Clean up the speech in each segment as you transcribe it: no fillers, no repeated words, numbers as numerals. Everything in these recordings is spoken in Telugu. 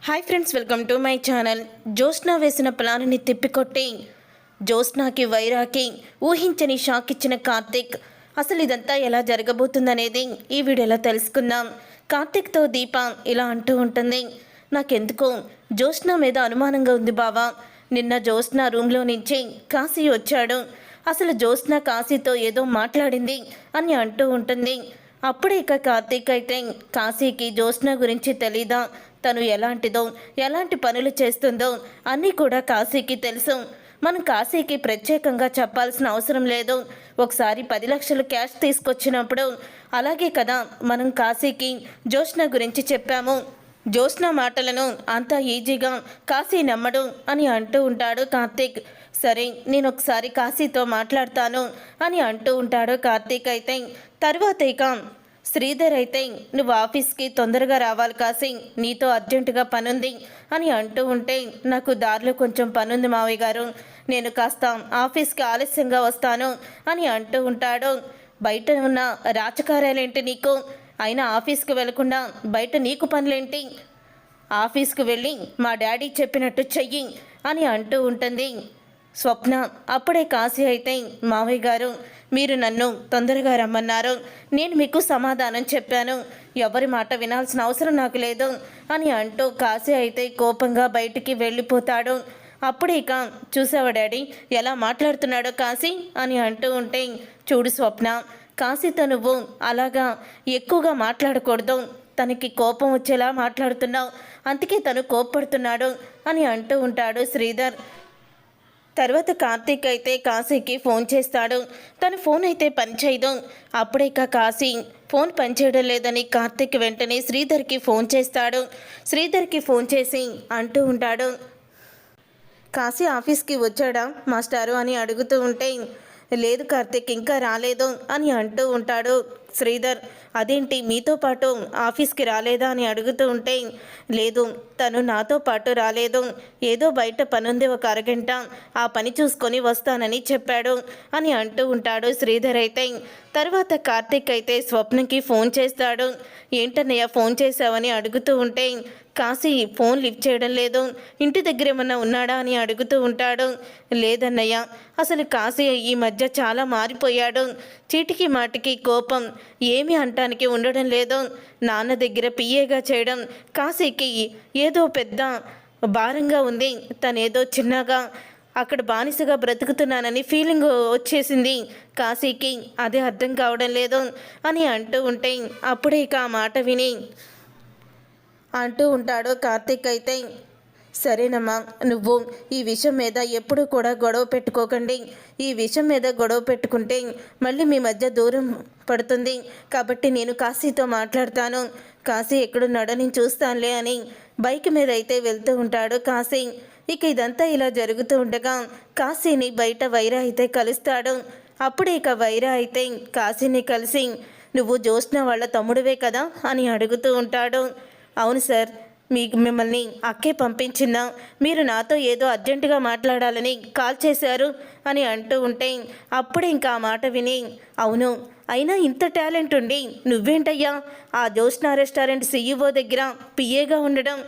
Hi friends, welcome to my channel. Jyotsna వేసిన ప్లాన్ని తిప్పికొట్టి జ్యోత్స్నాకి వైరాకి ఊహించని షాక్ ఇచ్చిన కార్తిక్. అసలు ఇదంతా ఎలా జరగబోతుందనేది ఈ వీడియోలో తెలుసుకుందాం. కార్తిక్తో దీప ఇలా అంటూ ఉంటుంది, నాకెందుకో జ్యోత్స్న మీద అనుమానంగా ఉంది బావా. నిన్న జ్యోత్స్న రూమ్లో నుంచి కాశీ వచ్చాడు. అసలు జ్యోత్స్న కాశీతో ఏదో మాట్లాడింది అని అంటూ ఉంటుంది. అప్పుడే ఇక కార్తీక్ అయితే కాశీకి జ్యోత్స్న గురించి తెలీదా, తను ఎలాంటిదో ఎలాంటి పనులు చేస్తుందో అన్నీ కూడా కాశీకి తెలుసు. మనం కాశీకి ప్రత్యేకంగా చెప్పాల్సిన అవసరం లేదు. ఒకసారి 10 లక్షలు క్యాష్ తీసుకొచ్చినప్పుడు అలాగే కదా మనం కాశీకి జ్యోత్స్న గురించి చెప్పాము. జ్యోత్స్న మాటలను అంత ఈజీగా కాశీ నమ్మడు అని అంటూ ఉంటాడు కార్తీక్. సరే, నేను ఒకసారి కాశీతో మాట్లాడతాను అని అంటూ ఉంటాడు కార్తీక్. అయితే తర్వాత ఇక శ్రీధర్ అయితే, నువ్వు ఆఫీస్కి తొందరగా రావాలి కాశీ, నీతో అర్జెంటుగా పనుంది అని అంటూ ఉంటే, నాకు దారిలో కొంచెం పనుంది మావయ్య గారు, నేను కాస్త ఆఫీస్కి ఆలస్యంగా వస్తాను అని అంటూ ఉంటాడు. బయట ఉన్న రాజకార్యాలేంటి నీకు? అయినా ఆఫీస్కి వెళ్లకుండా బయట నీకు పనులేంటి? ఆఫీస్కి వెళ్ళి మా డాడీ చెప్పినట్టు చెయ్యి అని అంటూ ఉంటుంది స్వప్న. అప్పుడే కాశీ అయితే, మావయ్య గారు మీరు నన్ను తొందరగా రమ్మన్నారు, నేను మీకు సమాధానం చెప్పాను, ఎవరి మాట వినాల్సిన అవసరం నాకు లేదు అని అంటూ కాశీ అయితే కోపంగా బయటికి వెళ్ళిపోతాడు. అప్పుడే ఇక చూసావా డాడీ ఎలా మాట్లాడుతున్నాడో కాశీ అని అంటూ ఉంటే, చూడు స్వప్న, కాశీతో నువ్వు అలాగా ఎక్కువగా మాట్లాడకూడదు, తనకి కోపం వచ్చేలా మాట్లాడుతున్నావు, అందుకే తను కోప్పడుతున్నాడు అని అంటూ ఉంటాడు శ్రీధర్. తర్వాత కార్తీక్ అయితే కాశీకి ఫోన్ చేస్తాడు. తన ఫోన్ అయితే పనిచేయదు. అప్పుడే ఇక కాశీ ఫోన్ పనిచేయడం లేదని కార్తీక్ వెంటనే శ్రీధర్కి ఫోన్ చేస్తాడు. శ్రీధర్కి ఫోన్ చేసి అంటూ ఉంటాడు, కాశీ ఆఫీస్కి వచ్చాడా మాస్టారు అని అడుగుతూ ఉంటే, లేదు కార్తీక్ ఇంకా రాలేదు అని అంటూ ఉంటాడు శ్రీధర్. అదేంటి మీతో పాటు ఆఫీస్కి రాలేదా అని అడుగుతూ ఉంటే, లేదు తను నాతో పాటు రాలేదు, ఏదో బయట పనుంది, ఒక అరగంట ఆ పని చూసుకొని వస్తానని చెప్పాడు అని అంటూ ఉంటాడు శ్రీధర్. అయితే తర్వాత కార్తీక్ అయితే స్వప్నకి ఫోన్ చేస్తాడు. ఏంటన్నయ్య ఫోన్ చేశావని అడుగుతూ ఉంటే, కాశీ ఫోన్ లిఫ్ట్ చేయడం లేదు, ఇంటి దగ్గర ఏమన్నా ఉన్నాడా అని అడుగుతూ ఉంటాడు. లేదన్నయ్య, అసలు కాశీ ఈ మధ్య చాలా మారిపోయాడు, చీటికి మాటికి కోపం, ఏమీ అంటానికి ఉండడం లేదు, నాన్న దగ్గర పిఏగా చేయడం కాశీకి ఏదో పెద్ద భారంగా ఉంది, తనేదో చిన్నగా అక్కడ బానిసగా బ్రతుకుతున్నానని ఫీలింగ్ వచ్చేసింది కాశీకి, అదే అర్థం కావడం లేదు అని అంటూ ఉంటే, అప్పుడే ఇక ఆ మాట విని అంటూ ఉంటాడు కార్తీక్. అయితే సరేనమ్మా, నువ్వు ఈ విషయం మీద ఎప్పుడు కూడా గొడవ పెట్టుకోకండి, ఈ విషయం మీద గొడవ పెట్టుకుంటే మళ్ళీ మీ మధ్య దూరం పడుతుంది, కాబట్టి నేను కాశీతో మాట్లాడతాను, కాశీ ఎక్కడున్నాడో నేను చూస్తానులే అని బైక్ మీద అయితే వెళ్తూ ఉంటాడు కాశీ. ఇక ఇదంతా ఇలా జరుగుతూ ఉండగా కాశీని బయట వైరా అయితే కలుస్తాడు. అప్పుడే ఇక వైరా అయితే కాశీని కలిసి, నువ్వు జ్యోత్స్న వాళ్ళ తమ్ముడివే కదా అని అడుగుతూ ఉంటాడు. అవును సార్, మిమ్మల్ని అక్కే పంపించిందా, మీరు నాతో ఏదో అర్జెంటుగా మాట్లాడాలని కాల్ చేశారు అని అంటూ ఉంటే, అప్పుడే ఇంకా ఆ మాట విని, అవును అయినా ఇంత టాలెంట్ ఉండి నువ్వేంటయ్యా ఆ జ్యోత్స్న రెస్టారెంట్ CEO దగ్గర పిఏగా ఉండడం,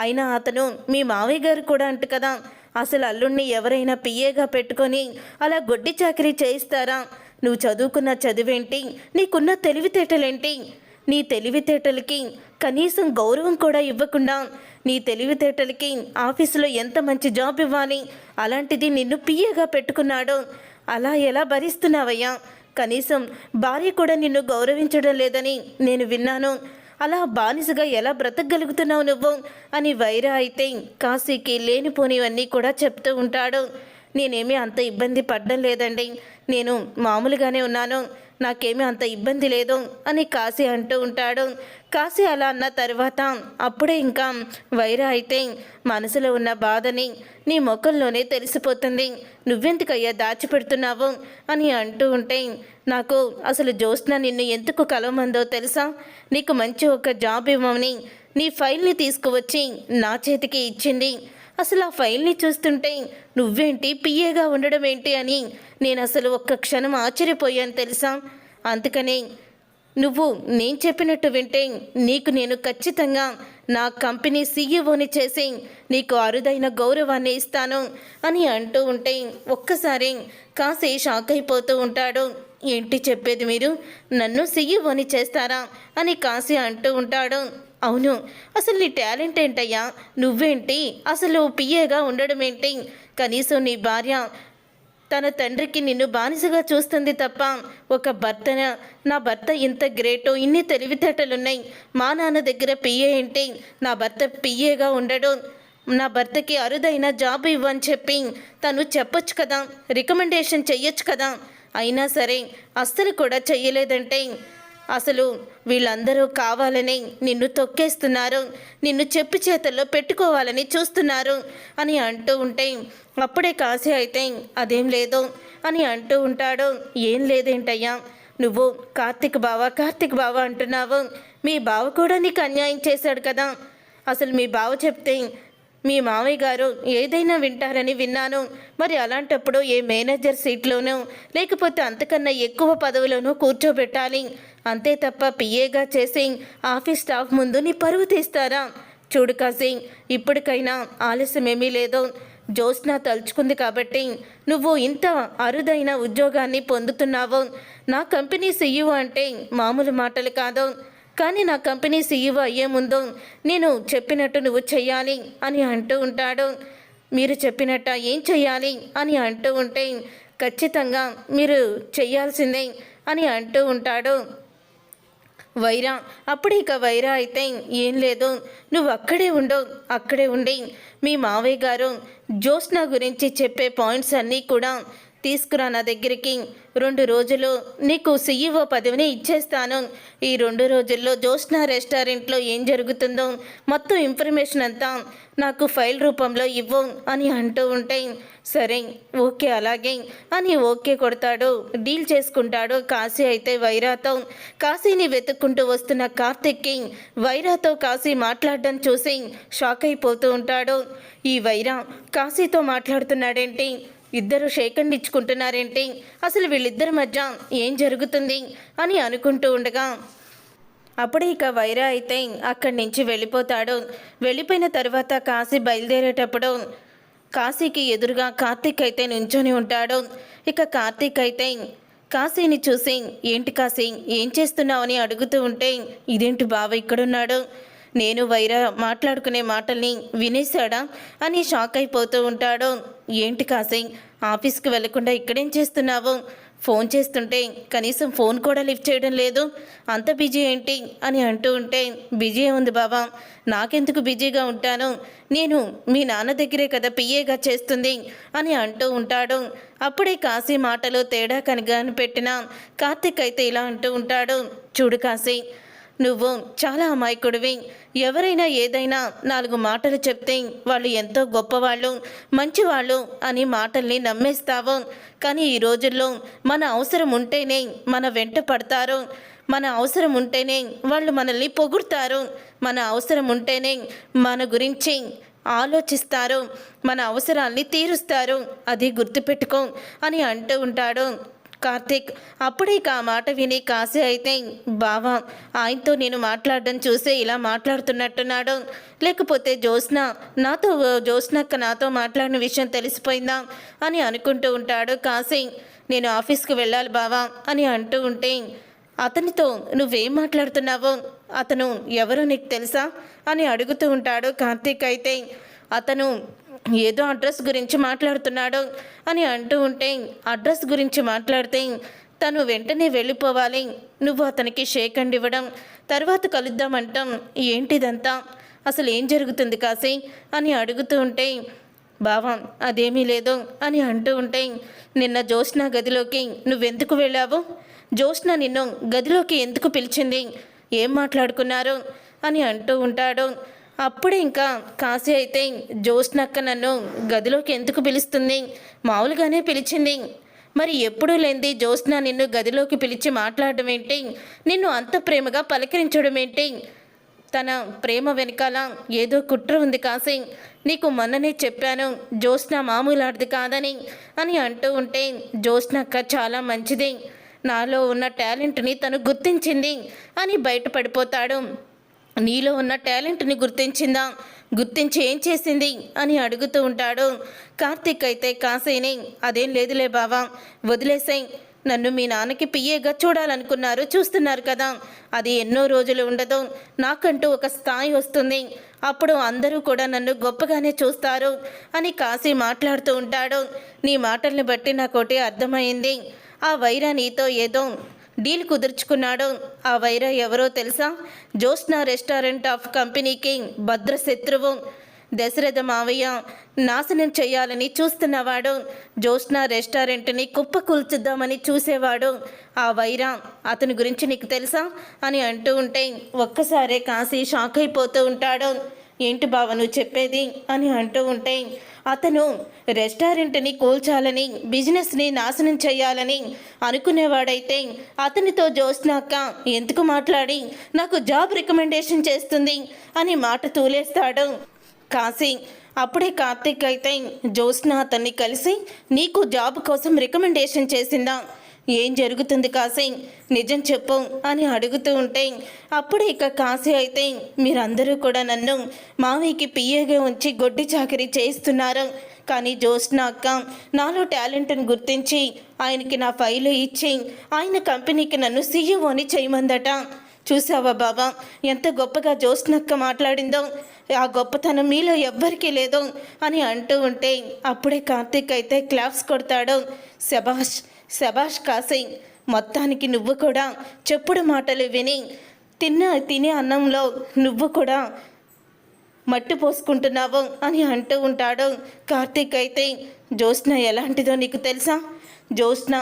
అయినా అతను మీ మావయ్య గారు కూడా అంట కదా, అసలు అల్లుణ్ణి ఎవరైనా పిఏగా పెట్టుకొని అలా గొడ్డి చాకరీ చేయిస్తారా? నువ్వు చదువుకున్న చదువేంటి, నీకున్న తెలివితేటలేంటి, నీ తెలివితేటలకి కనీసం గౌరవం కూడా ఇవ్వకుండా నీ తెలివితేటలకి ఆఫీసులో ఎంత మంచి జాబ్ ఇవ్వాలి, అలాంటిది నిన్ను పిఏగా పెట్టుకున్నాడు, అలా ఎలా భరిస్తున్నావయ్యా? కనీసం భార్య కూడా నిన్ను గౌరవించడం లేదని నేను విన్నాను, అలా బానిసగా ఎలా బ్రతకగలుగుతున్నావు నువ్వు అని వైరా అయితే కాశీకి లేనిపోనివన్నీ కూడా చెప్తూ ఉంటాడు. నేనేమీ అంత ఇబ్బంది పడ్డం లేదండి, నేను మామూలుగానే ఉన్నాను, నాకేమీ అంత ఇబ్బంది లేదు అని కాశీ అంటూ ఉంటాడు. కాశీ అలా అన్న తర్వాత అప్పుడే ఇంకా వైరా అయితే, మనసులో ఉన్న బాధని నీ ముఖంలోనే తెలిసిపోతుంది, నువ్వెందుకయ్యా దాచిపెడుతున్నావు అని అంటూ ఉంటే, నాకు అసలు జ్యోత్స్న నిన్ను ఎందుకు కలవమందో తెలుసా, నీకు మంచి ఒక జాబ్ ఇవ్వమని నీ ఫైల్ని తీసుకువచ్చి నా చేతికి ఇచ్చింది, అసలు ఆ ఫైల్ని చూస్తుంటే నువ్వేంటి పిఏగా ఉండడం ఏంటి అని నేను అసలు ఒక్క క్షణం ఆశ్చర్యపోయాను తెలుసా. అందుకనే నువ్వు నేను చెప్పినట్టు వింటే నీకు నేను ఖచ్చితంగా నా కంపెనీ సీఈఓని చేసి నీకు అరుదైన గౌరవాన్ని ఇస్తాను అని అంటూ ఉంటే ఒక్కసారి కాశీ షాక్ అయిపోతూ ఉంటాడు. ఏంటి చెప్పేది మీరు? నన్ను సీఈఓని చేస్తారా అని కాశీ అంటూ ఉంటాడు. అవును, అసలు నీ టాలెంట్ ఏంటయ్యా? నువ్వేంటి అసలు పిఏగా ఉండడం ఏంటి? కనీసం నీ భార్య తన తండ్రికి నిన్ను బానిసగా చూస్తుంది తప్ప ఒక భర్తన నా భర్త ఇంత గ్రేటో, ఇన్ని తెలివితేటలున్నాయి, మా నాన్న దగ్గర పిఏ ఏంటి, నా భర్త పిఏగా ఉండడు, నా భర్తకి అరుదైన జాబ్ ఇవ్వని చెప్పి తను చెప్పొచ్చు కదా, రికమెండేషన్ చెయ్యొచ్చు కదా. అయినా సరే అస్సలు కూడా చెయ్యలేదంటే అసలు వీళ్ళందరూ కావాలని నిన్ను తొక్కేస్తున్నారు, నిన్ను చెప్పు చేతుల్లో పెట్టుకోవాలని చూస్తున్నారు అని అంటూ ఉంటే అప్పుడే కాశీ అయితే అదేం లేదు అని అంటూ ఉంటాడు. ఏం లేదేంటయ్యా, నువ్వు కార్తిక్ బావ అంటున్నావు. మీ బావ కూడా నీకు అన్యాయం చేశాడు కదా. అసలు మీ బావ చెప్తే మీ మావయ్య గారు ఏదైనా వింటారని విన్నాను. మరి అలాంటప్పుడు ఏ మేనేజర్ సీట్లోనూ లేకపోతే అంతకన్నా ఎక్కువ పదవిలోనూ కూర్చోబెట్టాలి, అంతే తప్ప పిఏగా చేసి ఆఫీస్ స్టాఫ్ ముందు నీ పరువు తీస్తారా? చూడు కాశీ, ఇప్పటికైనా ఆలస్యమేమీ లేదు. జ్యోత్స్న తలుచుకుంది కాబట్టి నువ్వు ఇంత అరుదైన ఉద్యోగాన్ని పొందుతున్నావు. నా కంపెనీ సీఈఓ అంటే మామూలు మాటలు కాదు. కానీ నా కంపెనీ సీఈఓ అయ్యే ముందు నేను చెప్పినట్టు నువ్వు చెయ్యాలి అని అంటూ ఉంటాడు. మీరు చెప్పినట్ట ఏం చెయ్యాలి అని అంటూ ఉంటే ఖచ్చితంగా మీరు చెయ్యాల్సిందే అని అంటూ ఉంటాడు వైరా. అప్పుడు ఇక వైరా అయితే ఏం లేదు, నువ్వు అక్కడే ఉండి మీ మావయ్య గారు జ్యోత్స్న గురించి చెప్పే పాయింట్స్ అన్నీ కూడా తీసుకురా నా దగ్గరికి. 2 రోజులు నీకు సీఈఓ పదవిని ఇచ్చేస్తాను. ఈ 2 రోజుల్లో జ్యోత్స్న రెస్టారెంట్లో ఏం జరుగుతుందో మొత్తం ఇన్ఫర్మేషన్ అంతా నాకు ఫైల్ రూపంలో ఇవ్వు అని అంటూ ఉంటే సరే ఓకే అలాగే అని ఓకే కొడతాడు. డీల్ చేసుకుంటాడు కాశీ అయితే వైరాతో. కాశీని వెతుక్కుంటూ వస్తున్న కార్తిక్కి వైరాతో కాశీ మాట్లాడడం చూసి షాక్ అయిపోతూ ఉంటాడు. ఈ వైరా కాశీతో మాట్లాడుతున్నాడేంటి, ఇద్దరు షేకండ్ ఇచ్చుకుంటున్నారేంటి, అసలు వీళ్ళిద్దరి మధ్య ఏం జరుగుతుంది అని అనుకుంటూ ఉండగా అప్పుడే ఇక వైరా అయితే అక్కడి నుంచి వెళ్ళిపోతాడు. వెళ్ళిపోయిన తర్వాత కాశీ బయలుదేరేటప్పుడు కాశీకి ఎదురుగా కార్తిక్ అయితే నుంచొని ఉంటాడు. ఇక కార్తిక్ అయితే కాశీని చూసి ఏంటి కాశీ ఏం చేస్తున్నావు అని అడుగుతూ ఉంటే ఇదేంటి బావ ఇక్కడున్నాడు, నేను వైరా మాట్లాడుకునే మాటల్ని వినేశాడా అని షాక్ అయిపోతూ ఉంటాడు. ఏంటి కాశీ ఆఫీస్కి వెళ్లకుండా ఇక్కడేం చేస్తున్నావు? ఫోన్ చేస్తుంటే కనీసం ఫోన్ కూడా లిఫ్ట్ చేయడం లేదు, అంత బిజీ ఏంటి అని అంటూ ఉంటే బిజీ ఉంది బాబా, నాకెందుకు బిజీగా ఉంటాను, నేను మీ నాన్న దగ్గరే కదా పిఏగా చేస్తుంది అని అంటూ ఉంటాడు. అప్పుడే కాశీ మాటలో తేడా కనిపెట్టిన కార్తిక్ అయితే ఇలా అంటూ ఉంటాడు. చూడు కాశీ, నువ్వు చాలా అమాయకుడివి. ఎవరైనా ఏదైనా 4 మాటలు చెప్తే వాళ్ళు ఎంతో గొప్పవాళ్ళు, మంచివాళ్ళు అని మాటల్ని నమ్మేస్తావు. కానీ ఈ రోజుల్లో మన అవసరం ఉంటేనే మన వెంట పడతారు, మన అవసరం ఉంటేనే వాళ్ళు మనల్ని పొగుడతారు, మన అవసరం ఉంటేనే మన గురించి ఆలోచిస్తారు, మన అవసరాల్ని తీరుస్తారు, అది గుర్తుపెట్టుకో అని అంటూ ఉంటాడు కార్తిక్. అప్పుడే ఆ మాట విని కాశీ అయితే బావా ఆయనతో నేను మాట్లాడడం చూసే ఇలా మాట్లాడుతున్నట్టున్నాడు, లేకపోతే జ్యోత్స్నక్క నాతో మాట్లాడిన విషయం తెలిసిపోయిందా అని అనుకుంటూ ఉంటాడు కాశీ. నేను ఆఫీస్కి వెళ్ళాలి బావా అని అంటూ ఉంటే అతనితో నువ్వేం మాట్లాడుతున్నావో, అతను ఎవరో నీకు తెలుసా అని అడుగుతూ ఉంటాడు కార్తిక్ అయితే. అతను ఏదో అడ్రస్ గురించి మాట్లాడుతున్నాడు అని అంటూ ఉంటే అడ్రస్ గురించి మాట్లాడితే తను వెంటనే వెళ్ళిపోవాలి, నువ్వు అతనికి షేక్ హ్యాండ్ ఇవ్వడం, తర్వాత కలుద్దామంటాం, ఏంటిదంతా, అసలు ఏం జరుగుతుంది కాశీ అని అడుగుతూ ఉంటే బావా అదేమీ లేదు అని అంటూ ఉంటే నిన్న జ్యోత్స్న గదిలోకి నువ్వెందుకు వెళ్ళావు, జ్యోత్స్న నిన్ను గదిలోకి ఎందుకు పిలిచింది, ఏం మాట్లాడుకున్నారు అని అంటూ ఉంటాడు. అప్పుడే ఇంకా కాశీ అయితే జ్యోత్స్నక్క నన్ను గదిలోకి ఎందుకు పిలుస్తుంది, మామూలుగానే పిలిచింది, మరి ఎప్పుడూ లేనిది జ్యోత్స్న నిన్ను గదిలోకి పిలిచి మాట్లాడడం ఏంటి, నిన్ను అంత ప్రేమగా పలకరించడం ఏంటి, తన ప్రేమ వెనకాల ఏదో కుట్ర ఉంది కాశీ, నీకు మొన్ననే చెప్పాను జ్యోత్స్న మామూలాడిది కాదని అని అంటూ ఉంటే జ్యోత్స్నక్క చాలా మంచిది, నాలో ఉన్న టాలెంట్ని తను గుర్తించింది అని బయటపడిపోతాడు. నీలో ఉన్న టాలెంట్ని గుర్తించిందా, గుర్తించి ఏం చేసింది అని అడుగుతూ ఉంటాడు. కార్తీక్ అయితే కాసేని అదేం లేదులే బావా, వదిలేసాయి. నన్ను మీ నాన్నకి పియ్యేగా చూడాలనుకున్నారు, చూస్తున్నారు కదా, అది ఎన్నో రోజులు ఉండదు, నాకంటూ ఒక స్థాయి వస్తుంది, అప్పుడు అందరూ కూడా నన్ను గొప్పగానే చూస్తారు అని కాశీ మాట్లాడుతూ ఉంటాడు. నీ మాటల్ని బట్టి నాకోటి అర్థమైంది, ఆ వైరా నీతో ఏదో డీల్ కుదుర్చుకున్నాడు. ఆ వైరా ఎవరో తెలుసా? జ్యోత్స్న రెస్టారెంట్ ఆఫ్ కంపెనీకి భద్ర శత్రువు. దశరథ మావయ్య నాశనం చేయాలని చూస్తున్నవాడు, జ్యోత్స్న రెస్టారెంట్ని కుప్పకూల్చుద్దామని చూసేవాడు ఆ వైరా. అతని గురించి నీకు తెలుసా అని అంటూ ఉంటే ఒక్కసారే కాశీ షాక్ అయిపోతూ ఉంటాడు. ఏంటి బావ నువ్వు చెప్పేది అని అంటూ ఉంటే, అతను రెస్టారెంట్ని కూల్చాలని, బిజినెస్ని నాశనం చేయాలని అనుకునేవాడైతే అతనితో జ్యోత్స్న అక్క ఎందుకు మాట్లాడి నాకు జాబ్ రికమెండేషన్ చేస్తుంది అని మాట తూలేస్తాడు కాశీ. అప్పుడే కార్తీక్ అయితే జ్యోత్స్న అతన్ని కలిసి నీకు జాబ్ కోసం రికమెండేషన్ చేసిందా, ఏం జరుగుతుంది కాశీ, నిజం చెప్పు అని అడుగుతూ ఉంటే అప్పుడే ఇక కాశీ అయితే మీరందరూ కూడా నన్ను మావయ్యకి పియ్యగా ఉంచి గొడ్డి చాకరీ చేయిస్తున్నారు, కానీ జ్యోత్స్న అక్క నాలో టాలెంట్ని గుర్తించి ఆయనకి నా ఫైలు ఇచ్చి ఆయన కంపెనీకి నన్ను సీఈఓని చేయమందట. చూసావా బాబా ఎంత గొప్పగా జ్యోత్స్నక్క మాట్లాడిందో, ఆ గొప్పతనం మీలో ఎవ్వరికీ లేదు అని అంటూ ఉంటే అప్పుడే కార్తీక్ అయితే క్లాప్స్ కొడతాడు. శబాష్ శబాష్ కాశీ, మొత్తానికి నువ్వు కూడా చెప్పుడు మాటలు విని తినే అన్నంలో నువ్వు కూడా మట్టి పోసుకుంటున్నావు అని అంటూ ఉంటాడు. కార్తీక్ అయితే జ్యోత్స్న ఎలాంటిదో నీకు తెలుసా, జ్యోత్స్న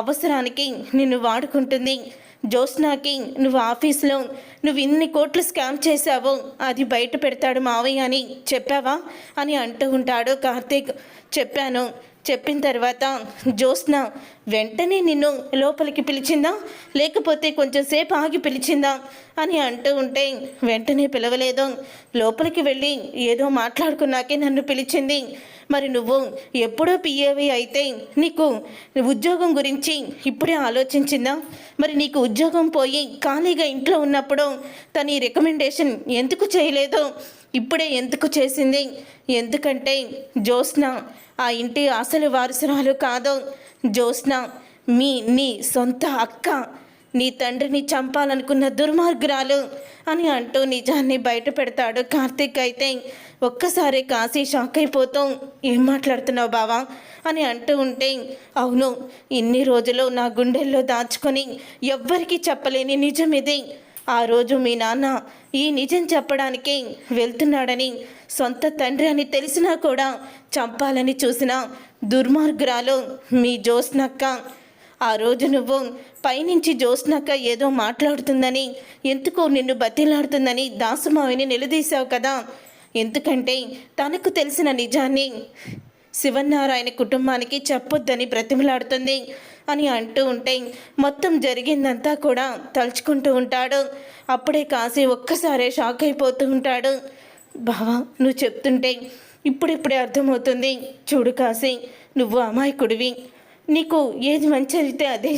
అవసరానికి నిన్ను వాడుకుంటుంది, జ్యోత్స్నకి నువ్వు ఆఫీస్లో నువ్వు ఇన్ని కోట్లు స్కామ్ చేశావు అది బయట పెడతాడు మావయ్య అని చెప్పావా అని అంటూ ఉంటాడు కార్తీక్. చెప్పాను, చెప్పిన తర్వాత జ్యోత్స్న వెంటనే నిన్ను లోపలికి పిలిచిందా లేకపోతే కొంచెం సేపు ఆగి పిలిచిందా అని అంటూ ఉంటే వెంటనే పిలవలేదు, లోపలికి వెళ్ళి ఏదో మాట్లాడుకున్నాకే నన్ను పిలిచింది. మరి నువ్వు ఎప్పుడో పిఏవి అయితే నీకు ఉద్యోగం గురించి ఇప్పుడే ఆలోచించిందా, మరి నీకు ఉద్యోగం పోయి ఖాళీగా ఇంట్లో ఉన్నప్పుడు తన రికమెండేషన్ ఎందుకు చేయలేదు, ఇప్పుడే ఎందుకు చేసింది? ఎందుకంటే జ్యోత్స్న ఆ ఇంటి అసలు వారసురాలు కాదు, జ్యోత్స్న నీ సొంత అక్క, నీ తండ్రిని చంపాలనుకున్న దుర్మార్గురాలు అని అంటూ నిజాన్ని బయట పెడతాడు కార్తీక్. అయితే ఒక్కసారి కాశీ షాక్ అయిపోతూ ఏం మాట్లాడుతున్నావు బావా అని అంటూ ఉంటే, అవును ఇన్ని రోజులు నా గుండెల్లో దాచుకొని ఎవ్వరికీ చెప్పలేని నిజం ఇది. ఆ రోజు మీ నాన్న ఈ నిజం చెప్పడానికి వెళ్తున్నాడని, సొంత తండ్రి అని తెలిసినా కూడా చంపాలని చూసిన దుర్మార్గురాలు మీ జ్యోత్స్నక్క. ఆ రోజు నువ్వు పైనుంచి జ్యోత్స్నక్క ఏదో మాట్లాడుతుందని, ఎందుకో నిన్ను బతిలాడుతుందని దాసుమావిని నిలదీశావు కదా, ఎందుకంటే తనకు తెలిసిన నిజాన్ని శివనారాయణ కుటుంబానికి చెప్పొద్దని బ్రతిమలాడుతుంది అని అంటూ ఉంటే మొత్తం జరిగిందంతా కూడా తలుచుకుంటూ ఉంటాడు. అప్పుడే కాశీ ఒక్కసారే షాక్ అయిపోతూ ఉంటాడు. బావా నువ్వు చెప్తుంటే ఇప్పుడిప్పుడే అర్థమవుతుంది. చూడు కాశీ, నువ్వు అమాయకుడివి, నీకు ఏది మంచి అయితే అదే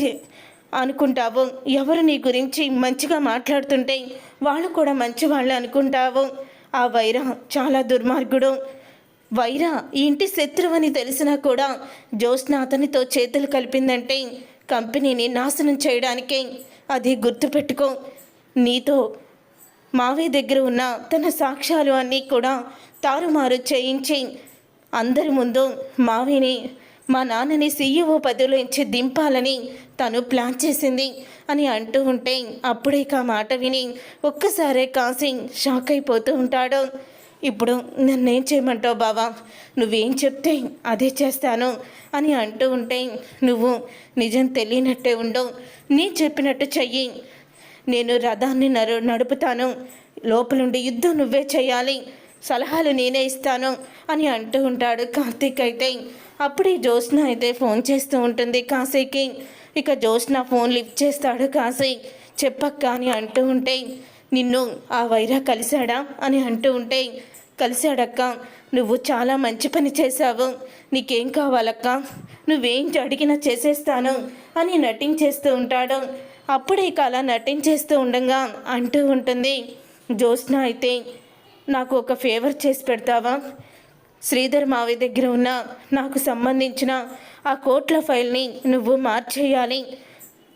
అనుకుంటావు, ఎవరు నీ గురించి మంచిగా మాట్లాడుతుంటే వాళ్ళు కూడా మంచి వాళ్ళు అనుకుంటావు. ఆ వైరా చాలా దుర్మార్గుడు, వైరా ఈ ఇంటి శత్రువని తెలిసినా కూడా జ్యోత్స్న అతనితో చేతులు కలిపిందంటే కంపెనీని నాశనం చేయడానికే. అది గుర్తుపెట్టుకో. నీతో మావయ్య దగ్గర ఉన్న తన సాక్ష్యాలు అన్నీ కూడా తారుమారు చేయించి అందరి ముందు మావయ్యని, మా నాన్నని సీఈఓ పదవిలో ఇచ్చి దింపాలని తను ప్లాన్ చేసింది అని అంటూ ఉంటే అప్పుడే ఆ మాట విని ఒక్కసారే కాశీ షాక్ అయిపోతూ ఉంటాడు. ఇప్పుడు నన్నేం చేయమంటావు బావా, నువ్వేం చెప్తే అదే చేస్తాను అని అంటూ ఉంటే నువ్వు నిజం తెలియనట్టే ఉండవు, నేను చెప్పినట్టు చెయ్యి, నేను రథాన్ని నడుపుతాను, లోపలుండి యుద్ధం నువ్వే చేయాలి, సలహాలు నేనే ఇస్తాను అని అంటూ ఉంటాడు కార్తీక్. అయితే అప్పుడే జ్యోత్స్న అయితే ఫోన్ చేస్తూ ఉంటుంది కాశీకి. ఇక జ్యోత్స్న ఫోన్ లిఫ్ట్ చేస్తాడు కాశీ. చెప్పక్క అని అంటూ ఉంటే, నిన్ను ఆ వైరా కలిశాడా అని అంటూ ఉంటే, కలిశాడక్క, నువ్వు చాలా మంచి పని చేశావు, నీకేం కావాలక్క, నువ్వేం అడిగినా చేసేస్తాను అని నటించేస్తూ ఉంటాడు. అప్పుడే ఇక అలా నటించేస్తూ ఉండగా అంటూ ఉంటుంది, జ్యోత్స్న అయితే నాకు ఒక ఫేవర్ చేసి పెడతావా? శ్రీధర్ మావి దగ్గర ఉన్న నాకు సంబంధించిన ఆ కోట్ల ఫైల్ని నువ్వు మార్చేయాలి,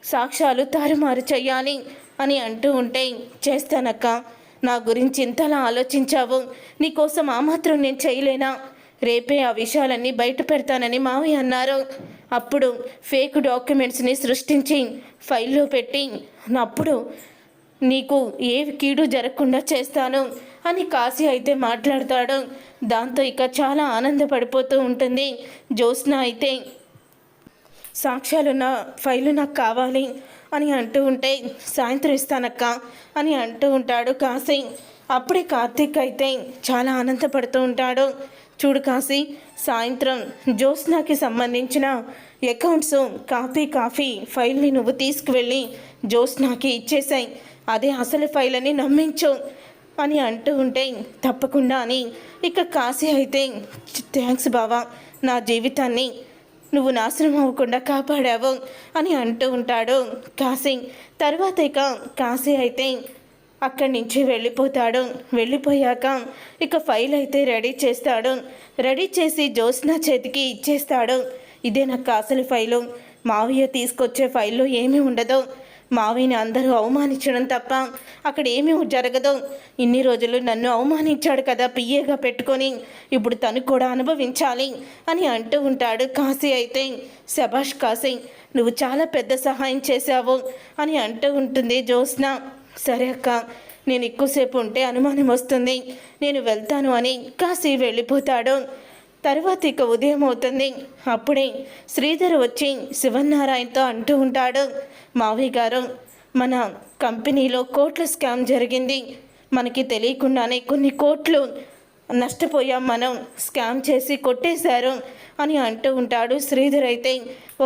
సాక్ష్యాలు తారుమారు చేయాలి అని అంటూ ఉంటే, చేస్తానక్క, నా గురించి ఇంతలా ఆలోచించావు, నీకోసం ఆ మాత్రం నేను చేయలేనా? రేపే ఆ విషయాలన్నీ బయట పెడతానని మావయ్య అన్నారు. అప్పుడు ఫేక్ డాక్యుమెంట్స్ని సృష్టించి ఫైల్లో పెట్టి అప్పుడు నీకు ఏ కీడు జరగకుండా చేస్తాను అని కాశీ అయితే మాట్లాడతాడు. దాంతో ఇక చాలా ఆనందపడిపోతూ ఉంటుంది. జ్యోత్స్న అయితే సాక్ష్యాలున్న ఫైలు నాకు కావాలి అని అంటూ ఉంటే, సాయంత్రం ఇస్తానక్క అని అంటూ ఉంటాడు కాశీ. అప్పుడే కార్తీక్ అయితే చాలా ఆనందపడుతూ ఉంటాడు. చూడు కాశీ, సాయంత్రం జ్యోత్స్నకి సంబంధించిన అకౌంట్స్ కాపీ ఫైల్ని నువ్వు తీసుకువెళ్ళి జ్యోత్స్నకి ఇచ్చేసాయి, అదే అసలు ఫైల్ అని నమ్మించు అని అంటూ ఉంటే, తప్పకుండా అని ఇక కాశీ అయితే, థ్యాంక్స్ బావా, నా జీవితాన్ని నువ్వు నాశనం అవ్వకుండా కాపాడావు అని అంటూ ఉంటాడు కాశీ. తర్వాత ఇక కాశీ అయితే అక్కడి నుంచి వెళ్ళిపోతాడు. వెళ్ళిపోయాక ఇక ఫైల్ అయితే రెడీ చేస్తాడు. రెడీ చేసి జ్యోత్స్న చేతికి ఇచ్చేస్తాడు. ఇదే నాకు అసలు ఫైలు, మావయ్య తీసుకొచ్చే ఫైల్లో ఏమీ ఉండదు, మావయ్యని అందరూ అవమానించడం తప్ప అక్కడ ఏమీ జరగదు. ఇన్ని రోజులు నన్ను అవమానించాడు కదా పియ్యేగా పెట్టుకొని, ఇప్పుడు తను కూడా అనుభవించాలి అని అంటూ ఉంటాడు కాశీ అయితే. శభాష్ కాశీ, నువ్వు చాలా పెద్ద సహాయం చేశావు అని అంటూ ఉంటుంది జ్యోత్స్న. సరే అక్క, నేను ఎక్కువసేపు ఉంటే అనుమానం వస్తుంది, నేను వెళ్తాను అని కాశీ వెళ్ళిపోతాడు. తర్వాత ఇక ఉదయం అవుతుంది. అప్పుడే శ్రీధర్ వచ్చి శివనారాయణతో అంటూ ఉంటాడు, మావయ్య గారు, మన కంపెనీలో కోట్ల స్కామ్ జరిగింది, మనకి తెలియకుండానే కొన్ని కోట్లు నష్టపోయాం, మనం స్కామ్ చేసి కొట్టేశారు అని అంటూ ఉంటాడు శ్రీధర్ అయితే.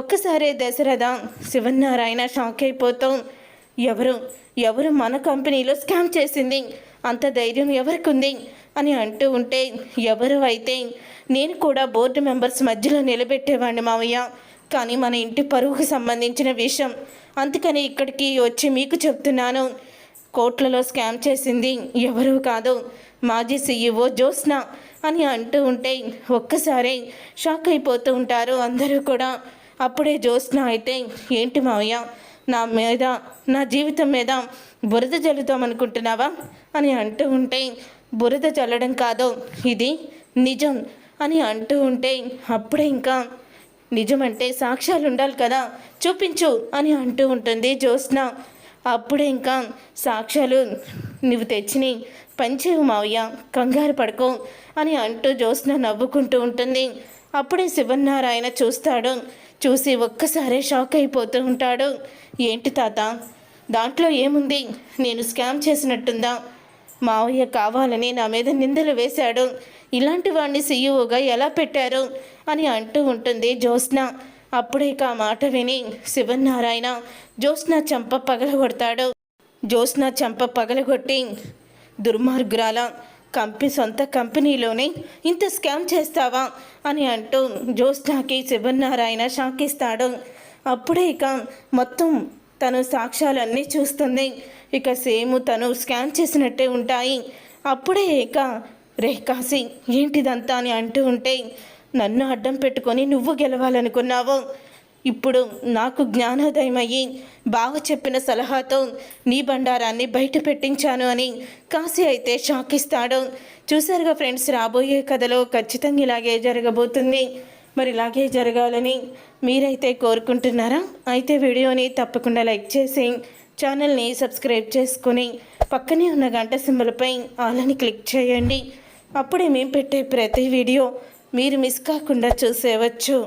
ఒక్కసారే దశరథ శివనారాయణ షాక్ అయిపోతూ, ఎవరు మన కంపెనీలో స్కామ్ చేసింది, అంత ధైర్యం ఎవరికి ఉంది అని అంటూ ఉంటే, ఎవరు అయితే నేను కూడా బోర్డు మెంబర్స్ మధ్యలో నిలబెట్టేవాడిని మావయ్య, కానీ మన ఇంటి పరువుకు సంబంధించిన విషయం, అందుకని ఇక్కడికి వచ్చి మీకు చెప్తున్నాను, కోట్లలో స్కామ్ చేసింది ఎవరు కాదు, మాజీ సీఈఓ జ్యోత్స్న అని అంటూ ఉంటే ఒక్కసారి షాక్ అయిపోతూ ఉంటారు అందరూ కూడా. అప్పుడే జ్యోత్స్న అయితే, ఏంటి మావయ్య, నా మీద, నా జీవితం మీద బురద జల్లుతామనుకుంటున్నావా అని అంటూ ఉంటే, బురద చల్లడం కాదు, ఇది నిజం అని అంటూ ఉంటే, అప్పుడే ఇంకా నిజమంటే సాక్ష్యాలు ఉండాలి కదా, చూపించు అని అంటూ ఉంటుంది జ్యోత్స్న. అప్పుడే ఇంకా సాక్ష్యాలు నువ్వు తెచ్చిని పంచేవు మావయ్య, కంగారు పడుకో అని అంటూ జ్యోత్స్న నవ్వుకుంటూ ఉంటుంది. అప్పుడే శివనారాయణ చూస్తాడు. చూసి ఒక్కసారే షాక్ అయిపోతూ ఉంటాడు. ఏంటి తాత, దాంట్లో ఏముంది, నేను స్కామ్ చేసినట్టుందా, మావయ్య కావాలని నా మీద నిందలు వేశాడు, ఇలాంటి వాడిని సీఈఓగా ఎలా పెట్టారు అని అంటూ ఉంటుంది జ్యోత్స్న. అప్పుడే ఆ మాట విని శివనారాయణ జ్యోత్స్న చెంప పగలగొడతాడు. జ్యోత్స్న చెంప పగలగొట్టి, దుర్మార్గురాల, సొంత కంపెనీలోనే ఇంత స్కామ్ చేస్తావా అని అంటూ జ్యోత్స్నకి శివనారాయణ షాక్ ఇస్తాడు. అప్పుడే ఇక మొత్తం తను సాక్ష్యాలన్నీ చూస్తుంది. ఇక సేమ్ తను స్కామ్ చేసినట్టే ఉంటాయి. అప్పుడే ఇక రే కాశీ, ఏంటిదంతా అని అంటూ ఉంటే, నన్ను అడ్డం పెట్టుకొని నువ్వు గెలవాలనుకున్నావు, ఇప్పుడు నాకు జ్ఞానోదయం అయ్యి బావ చెప్పిన సలహాతో నీ బండారాన్ని బయట పెట్టించాను అని కాశీ అయితే షాక్ ఇస్తాడు. చూసారుగా ఫ్రెండ్స్, రాబోయే కథలో ఖచ్చితంగా ఇలాగే జరగబోతుంది. మరి ఇలాగే జరగాలని మీరైతే కోరుకుంటున్నారా? అయితే వీడియోని తప్పకుండా లైక్ చేసి ఛానల్ని సబ్స్క్రైబ్ చేసుకొని పక్కనే ఉన్న గంట సింబల్పై ఆలని క్లిక్ చేయండి. అప్పుడే మేము పెట్టే ప్రతి వీడియో మీరు మిస్ కాకుండా చూసేవచ్చు.